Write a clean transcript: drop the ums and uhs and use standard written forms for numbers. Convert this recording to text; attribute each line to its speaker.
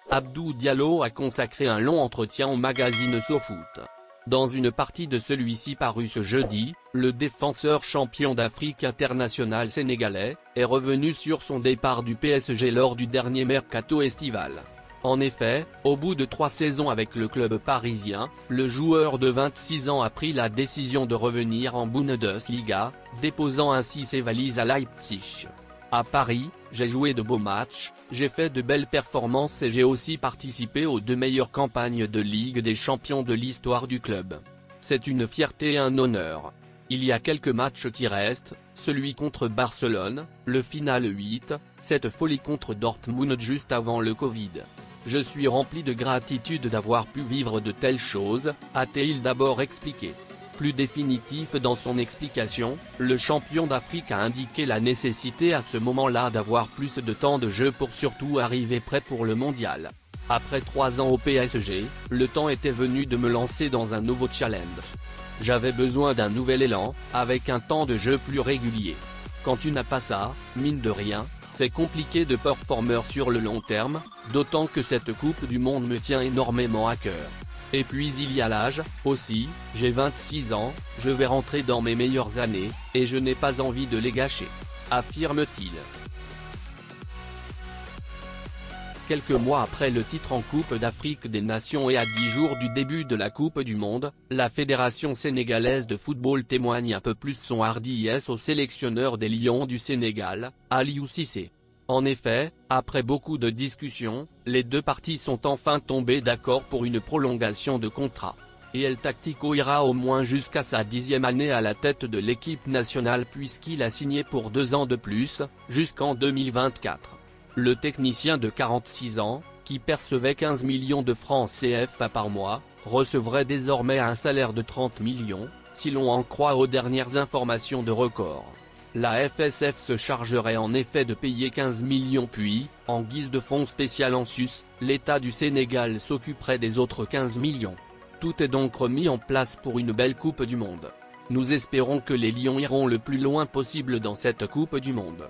Speaker 1: Abdou Diallo a consacré un long entretien au magazine SoFoot. Dans une partie de celui-ci paru ce jeudi, le défenseur champion d'Afrique international sénégalais est revenu sur son départ du PSG lors du dernier mercato estival. En effet, au bout de 3 saisons avec le club parisien, le joueur de 26 ans a pris la décision de revenir en Bundesliga, déposant ainsi ses valises à Leipzig. À Paris, j'ai joué de beaux matchs, j'ai fait de belles performances et j'ai aussi participé aux 2 meilleures campagnes de Ligue des Champions de l'histoire du club. C'est une fierté et un honneur. Il y a quelques matchs qui restent, celui contre Barcelone, le final 8, cette folie contre Dortmund juste avant le Covid. Je suis rempli de gratitude d'avoir pu vivre de telles choses, a-t-il d'abord expliqué. Plus définitif dans son explication, le champion d'Afrique a indiqué la nécessité à ce moment-là d'avoir plus de temps de jeu pour surtout arriver prêt pour le mondial. Après 3 ans au PSG, le temps était venu de me lancer dans un nouveau challenge. J'avais besoin d'un nouvel élan, avec un temps de jeu plus régulier. Quand tu n'as pas ça, mine de rien, c'est compliqué de performer sur le long terme, d'autant que cette Coupe du Monde me tient énormément à cœur. Et puis il y a l'âge, aussi, j'ai 26 ans, je vais rentrer dans mes meilleures années, et je n'ai pas envie de les gâcher. Affirme-t-il. Quelques mois après le titre en Coupe d'Afrique des Nations et à 10 jours du début de la Coupe du Monde, la Fédération sénégalaise de football témoigne un peu plus son hardiesse au sélectionneur des Lions du Sénégal, Aliou Cissé. En effet, après beaucoup de discussions, les 2 parties sont enfin tombées d'accord pour une prolongation de contrat. Et El Tactico ira au moins jusqu'à sa 10e année à la tête de l'équipe nationale puisqu'il a signé pour 2 ans de plus, jusqu'en 2024. Le technicien de 46 ans, qui percevait 15 millions de francs CFA par mois, recevrait désormais un salaire de 30 millions, si l'on en croit aux dernières informations de Record. La FSF se chargerait en effet de payer 15 millions puis, en guise de fonds spécial en sus, l'État du Sénégal s'occuperait des autres 15 millions. Tout est donc remis en place pour une belle Coupe du Monde. Nous espérons que les Lions iront le plus loin possible dans cette Coupe du Monde.